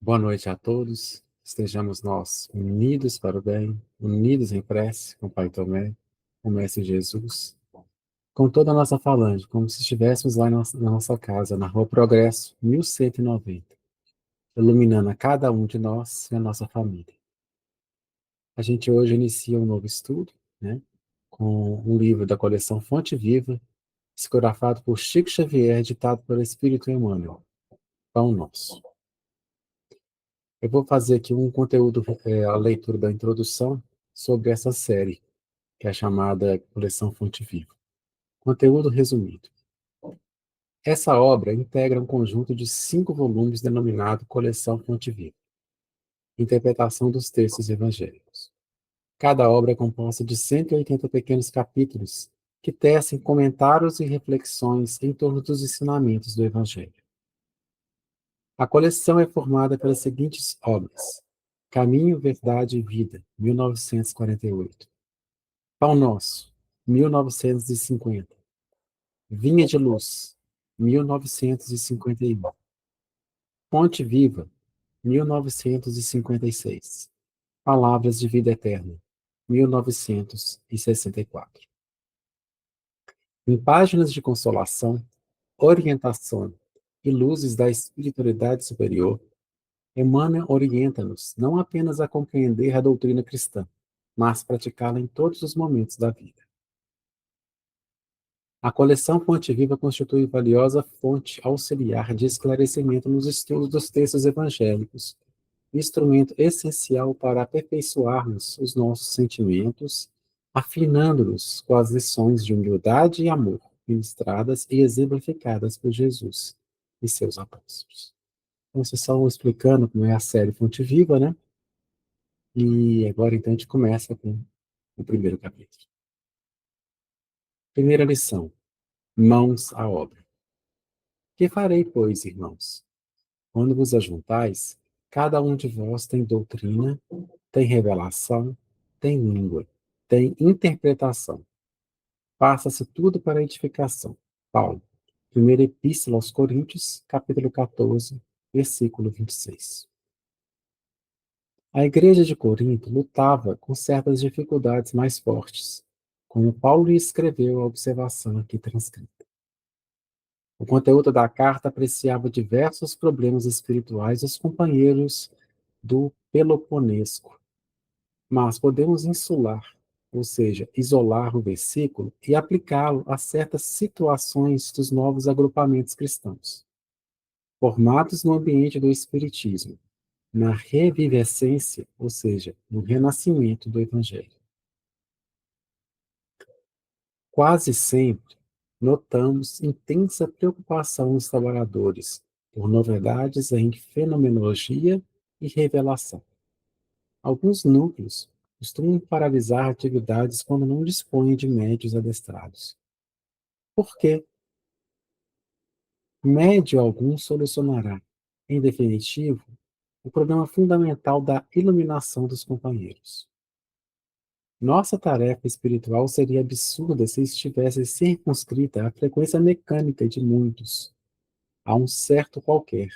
Boa noite a todos. Estejamos nós unidos para o bem, unidos em prece com o Pai Tomé, com o Mestre Jesus, com toda a nossa falange, como se estivéssemos lá na nossa casa, na Rua Progresso, 1190, iluminando a cada um de nós e a nossa família. A gente hoje inicia um novo estudo, né, com um livro da coleção Fonte Viva, psicografado por Chico Xavier, ditado pelo Espírito Emmanuel, Pão Nosso. Eu vou fazer aqui um conteúdo, a leitura da introdução sobre essa série, que é chamada Coleção Fonte Viva. Conteúdo resumido. Essa obra integra um conjunto de 5 volumes denominado Coleção Fonte Viva, interpretação dos textos evangélicos. Cada obra é composta de 180 pequenos capítulos que tecem comentários e reflexões em torno dos ensinamentos do Evangelho. A coleção é formada pelas seguintes obras: Caminho, Verdade e Vida, 1948. Pão Nosso, 1950. Vinha de Luz, 1951. Fonte Viva, 1956. Palavras de Vida Eterna, 1964. Em páginas de consolação, orientação e luzes da espiritualidade superior, Emmanuel orienta-nos não apenas a compreender a doutrina cristã, mas praticá-la em todos os momentos da vida. A coleção Fonte Viva constitui valiosa fonte auxiliar de esclarecimento nos estudos dos textos evangélicos, instrumento essencial para aperfeiçoarmos os nossos sentimentos, afinando-los com as lições de humildade e amor ministradas e exemplificadas por Jesus e seus apóstolos. Então, vocês estão explicando como é a série Fonte Viva, né? E agora, então, a gente começa com o primeiro capítulo. Primeira lição: mãos à obra. Que farei, pois, irmãos? Quando vos ajuntais, cada um de vós tem doutrina, tem revelação, tem língua, tem interpretação. Faça-se tudo para a edificação. Paulo, primeira epístola aos Coríntios, capítulo 14, versículo 26. A igreja de Corinto lutava com certas dificuldades mais fortes, como Paulo lhe escreveu a observação aqui transcrita. O conteúdo da carta apreciava diversos problemas espirituais dos companheiros do Peloponesco, mas podemos insular, ou seja, isolar o versículo e aplicá-lo a certas situações dos novos agrupamentos cristãos, formados no ambiente do Espiritismo, na revivescência, ou seja, no renascimento do Evangelho. Quase sempre, notamos intensa preocupação nos trabalhadores por novidades em fenomenologia e revelação. Alguns núcleos costumam paralisar atividades quando não dispõem de médios adestrados. Por quê? Médio algum solucionará, em definitivo, o problema fundamental da iluminação dos companheiros. Nossa tarefa espiritual seria absurda se estivesse circunscrita à frequência mecânica de muitos, a um certo qualquer,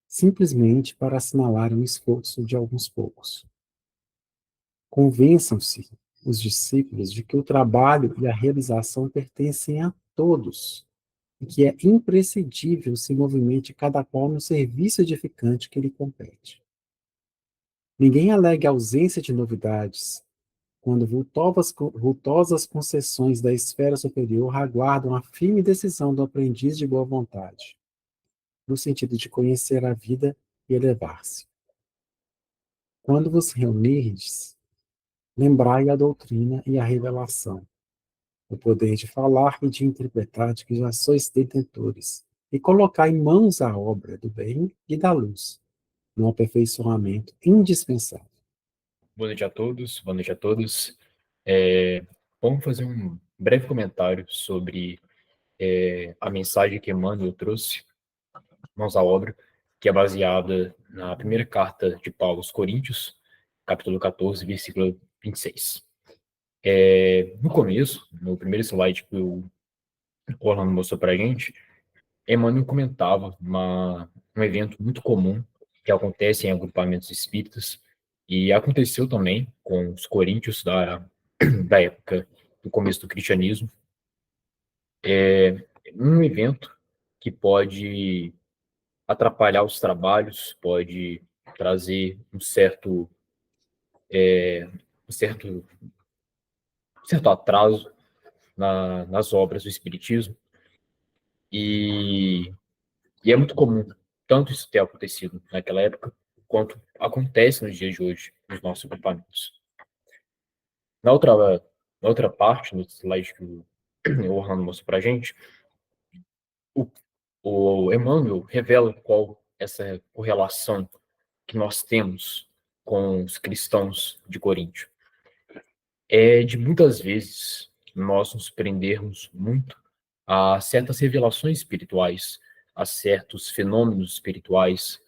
simplesmente para assinalar o esforço de alguns poucos. Convençam-se os discípulos de que o trabalho e a realização pertencem a todos, e que é imprescindível se movimente cada qual no serviço edificante que lhe compete. Ninguém alega ausência de novidades, quando vultosas concessões da esfera superior aguardam a firme decisão do aprendiz de boa vontade, no sentido de conhecer a vida e elevar-se. Quando vos reunirdes, lembrai a doutrina e a revelação, o poder de falar e de interpretar de que já sois detentores, e colocai em mãos a obra do bem e da luz, no aperfeiçoamento indispensável. Boa noite a todos, boa noite a todos. Vamos fazer um breve comentário sobre a mensagem que Emmanuel trouxe, Mãos à Obra, que é baseada na primeira carta de Paulo aos Coríntios, capítulo 14, versículo 26. No começo, no primeiro slide que o Orlando mostrou para a gente, Emmanuel comentava um evento muito comum que acontecem em agrupamentos espíritas, e aconteceu também com os coríntios da época do começo do cristianismo. É um evento que pode atrapalhar os trabalhos, pode trazer um certo atraso nas obras do Espiritismo, e, e é muito comum tanto isso ter acontecido naquela época, quanto acontece nos dias de hoje, nos nossos agrupamentos. Na outra, na outra parte, no slide que o Orlando mostrou para a gente, o, o Emmanuel revela qual essa correlação que nós temos com os cristãos de Coríntio. É de muitas vezes nós nos prendermos muito a certas revelações espirituais, a certos fenômenos espirituais,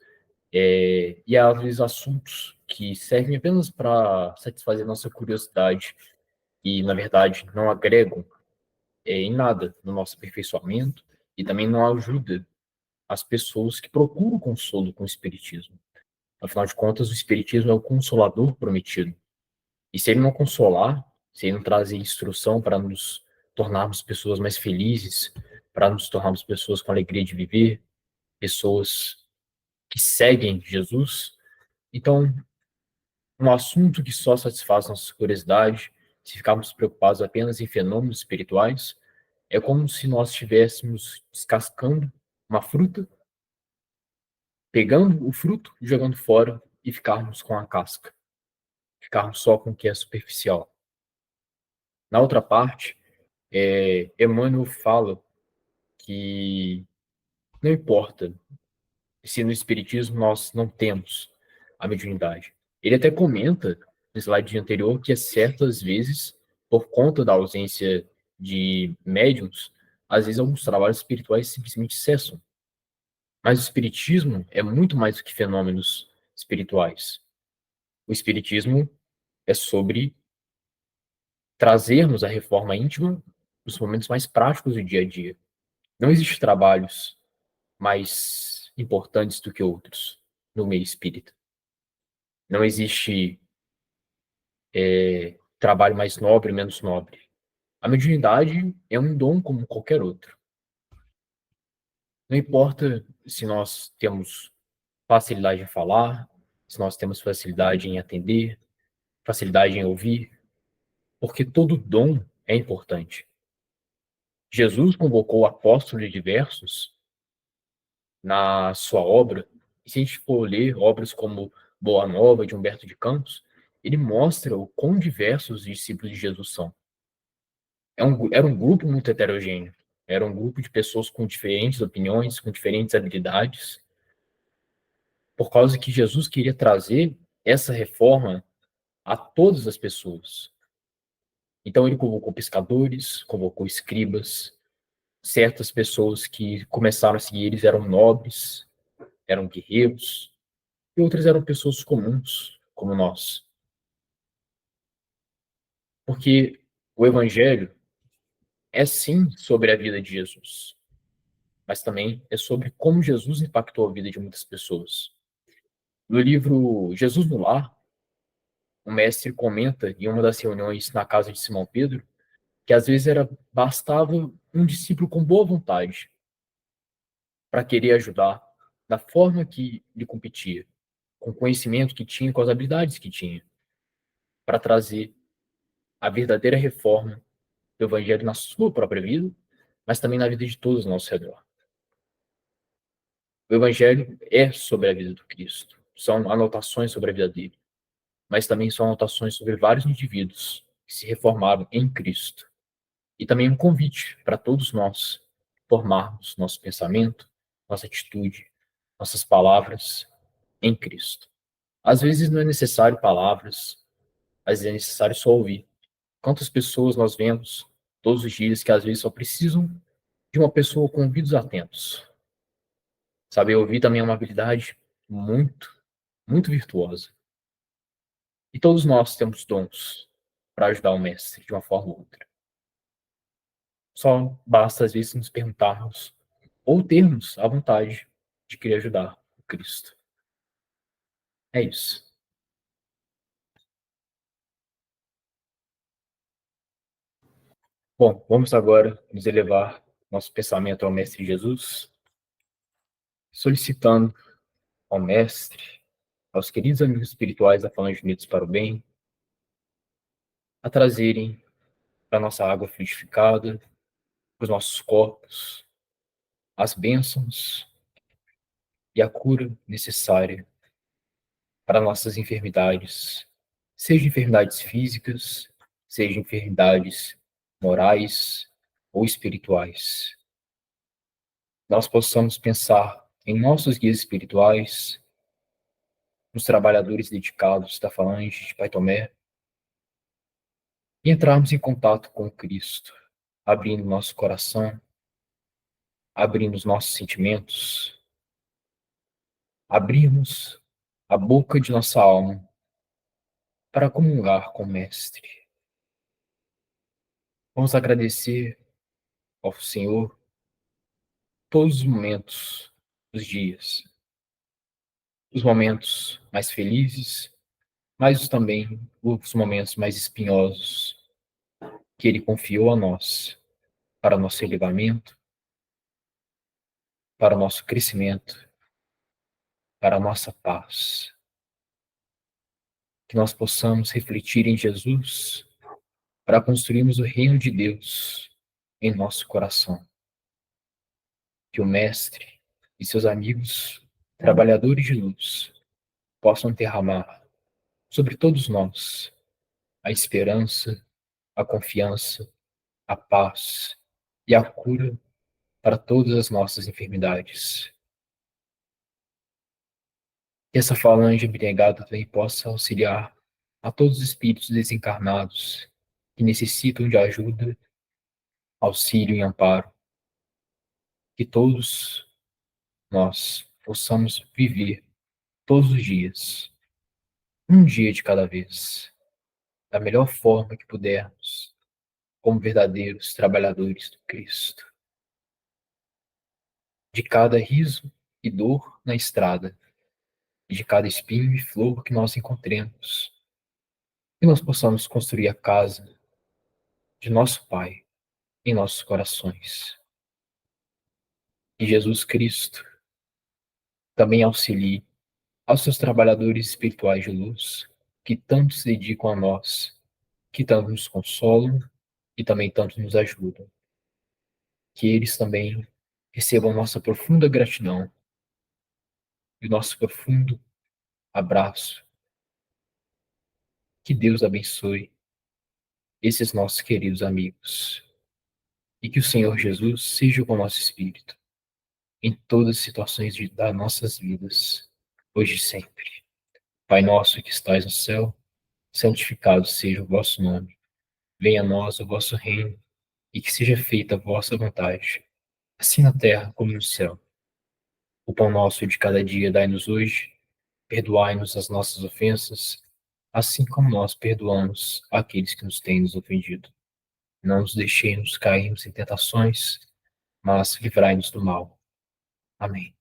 e às vezes assuntos que servem apenas para satisfazer nossa curiosidade e, na verdade, não agregam em nada no nosso aperfeiçoamento e também não ajuda as pessoas que procuram consolo com o Espiritismo. Afinal de contas, o Espiritismo é o consolador prometido. E se ele não consolar, se ele não trazer instrução para nos tornarmos pessoas mais felizes, para nos tornarmos pessoas com alegria de viver, pessoas que seguem Jesus, então, um assunto que só satisfaz nossa curiosidade, se ficarmos preocupados apenas em fenômenos espirituais, é como se nós estivéssemos descascando uma fruta, pegando o fruto, jogando fora e ficarmos com a casca, ficarmos só com o que é superficial. Na outra parte, Emmanuel fala que não importa se no Espiritismo nós não temos a mediunidade. Ele até comenta no slide anterior que certas vezes, por conta da ausência de médiums, às vezes alguns trabalhos espirituais simplesmente cessam. Mas o Espiritismo é muito mais do que fenômenos espirituais. O Espiritismo é sobre trazermos a reforma íntima nos momentos mais práticos do dia a dia. Não existem trabalhos mais importantes do que outros no meio espírita. Não existe trabalho mais nobre, menos nobre. A mediunidade é um dom como qualquer outro. Não importa se nós temos facilidade em falar, se nós temos facilidade em atender, facilidade em ouvir, porque todo dom é importante. Jesus convocou apóstolos diversos na sua obra, e se a gente for ler obras como Boa Nova, de Humberto de Campos, ele mostra o quão diversos os discípulos de Jesus são. Era um grupo muito heterogêneo, era um grupo de pessoas com diferentes opiniões, com diferentes habilidades, por causa que Jesus queria trazer essa reforma a todas as pessoas. Então ele convocou pescadores, convocou escribas, certas pessoas que começaram a seguir eles eram nobres, eram guerreiros, e outras eram pessoas comuns, como nós. Porque o Evangelho é sim sobre a vida de Jesus, mas também é sobre como Jesus impactou a vida de muitas pessoas. No livro Jesus no Lar, o mestre comenta em uma das reuniões na casa de Simão Pedro que às vezes bastava um discípulo com boa vontade para querer ajudar da forma que lhe competia, com o conhecimento que tinha, com as habilidades que tinha, para trazer a verdadeira reforma do Evangelho na sua própria vida, mas também na vida de todos ao nosso redor. O Evangelho é sobre a vida do Cristo, são anotações sobre a vida dele, mas também são anotações sobre vários indivíduos que se reformaram em Cristo. E também um convite para todos nós formarmos nosso pensamento, nossa atitude, nossas palavras em Cristo. Às vezes não é necessário palavras, às vezes é necessário só ouvir. Quantas pessoas nós vemos todos os dias que às vezes só precisam de uma pessoa com ouvidos atentos. Saber ouvir também é uma habilidade muito, muito virtuosa. E todos nós temos dons para ajudar o mestre de uma forma ou outra. Só basta às vezes nos perguntarmos ou termos a vontade de querer ajudar o Cristo. É isso. Bom, vamos agora nos elevar nosso pensamento ao Mestre Jesus, solicitando ao Mestre, aos queridos amigos espirituais da Falange Unidos para o Bem, a trazerem para a nossa água fluidificada, para os nossos corpos, as bênçãos e a cura necessária para nossas enfermidades, seja enfermidades físicas, seja enfermidades morais ou espirituais. Nós possamos pensar em nossos guias espirituais, nos trabalhadores dedicados da Falange de Pai Tomé, e entrarmos em contato com Cristo, abrindo nosso coração, abrindo os nossos sentimentos, abrirmos a boca de nossa alma para comungar com o Mestre. Vamos agradecer ao Senhor todos os momentos dos dias, os momentos mais felizes, mas também os momentos mais espinhosos que Ele confiou a nós para nosso elevamento, para nosso crescimento, para a nossa paz. Que nós possamos refletir em Jesus para construirmos o reino de Deus em nosso coração. Que o Mestre e seus amigos, trabalhadores de luz, possam derramar sobre todos nós a esperança, a confiança, a paz e a cura para todas as nossas enfermidades. Que essa falange abnegada também possa auxiliar a todos os espíritos desencarnados que necessitam de ajuda, auxílio e amparo. Que todos nós possamos viver todos os dias, um dia de cada vez, da melhor forma que pudermos, como verdadeiros trabalhadores do Cristo. De cada riso e dor na estrada, e de cada espinho e flor que nós encontremos, que nós possamos construir a casa de nosso Pai em nossos corações. E Jesus Cristo também auxilie aos seus trabalhadores espirituais de luz, que tanto se dedicam a nós, que tanto nos consolam e também tanto nos ajudam. Que eles também recebam nossa profunda gratidão e o nosso profundo abraço. Que Deus abençoe esses nossos queridos amigos. E que o Senhor Jesus seja com o nosso espírito em todas as situações das nossas vidas, hoje e sempre. Pai nosso que estais no céu, santificado seja o vosso nome. Venha a nós o vosso reino, e que seja feita a vossa vontade, assim na terra como no céu. O pão nosso de cada dia dai-nos hoje, perdoai-nos as nossas ofensas, assim como nós perdoamos aqueles que nos têm nos ofendido. Não nos deixemos cairmos em tentações, mas livrai-nos do mal. Amém.